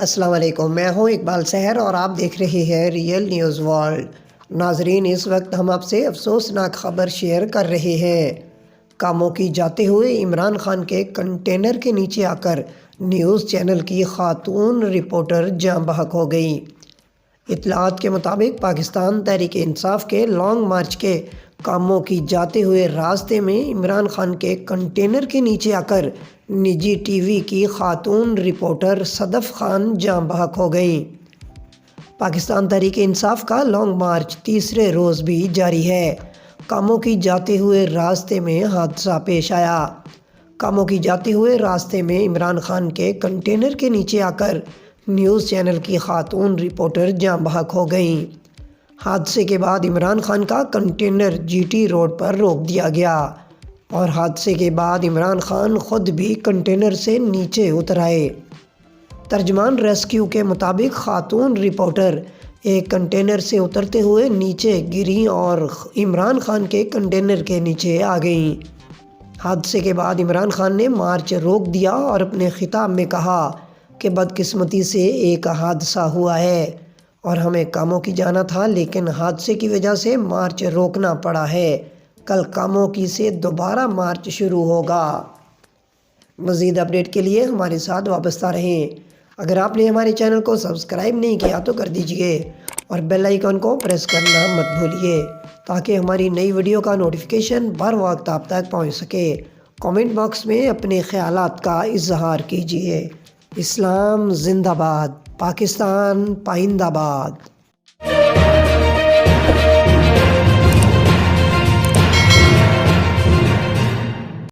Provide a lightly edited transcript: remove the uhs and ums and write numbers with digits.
السلام علیکم، میں ہوں اقبال سحر اور آپ دیکھ رہے ہیں ریئل نیوز ورلڈ۔ ناظرین، اس وقت ہم آپ سے افسوسناک خبر شیئر کر رہے ہیں۔ کاموں کی جاتے ہوئے عمران خان کے کنٹینر کے نیچے آ کر نیوز چینل کی خاتون رپورٹر جاں بحق ہو گئی۔ اطلاعات کے مطابق پاکستان تحریک انصاف کے لانگ مارچ کے کاموں کی جاتے ہوئے راستے میں عمران خان کے کنٹینر کے نیچے آ کر نجی ٹی وی کی خاتون رپورٹر صدف خان جاں بحق ہو گئیں۔ پاکستان تحریک انصاف کا لانگ مارچ تیسرے روز بھی جاری ہے۔ کاموں کی جاتے ہوئے راستے میں حادثہ پیش آیا۔ کاموں کی جاتے ہوئے راستے میں عمران خان کے کنٹینر کے نیچے آ کر نیوز چینل کی خاتون رپورٹر جاں بحق ہو گئیں۔ حادثے کے بعد عمران خان کا کنٹینر جی ٹی روڈ پر روک دیا گیا اور حادثے کے بعد عمران خان خود بھی کنٹینر سے نیچے اتر آئے۔ ترجمان ریسکیو کے مطابق خاتون رپورٹر ایک کنٹینر سے اترتے ہوئے نیچے گریں اور عمران خان کے کنٹینر کے نیچے آ گئیں۔ حادثے کے بعد عمران خان نے مارچ روک دیا اور اپنے خطاب میں کہا کہ بدقسمتی سے ایک حادثہ ہوا ہے اور ہمیں کاموں کی جانا تھا، لیکن حادثے کی وجہ سے مارچ روکنا پڑا ہے۔ کل کاموں کی سے دوبارہ مارچ شروع ہوگا۔ مزید اپڈیٹ کے لیے ہمارے ساتھ وابستہ رہیں۔ اگر آپ نے ہمارے چینل کو سبسکرائب نہیں کیا تو کر دیجئے اور بیل آئیکن کو پریس کرنا مت بھولیے تاکہ ہماری نئی ویڈیو کا نوٹیفیکیشن بر وقت آپ تک پہنچ سکے۔ کامنٹ باکس میں اپنے خیالات کا اظہار کیجئے۔ اسلام زندہ باد، پاکستان پائندہ باد۔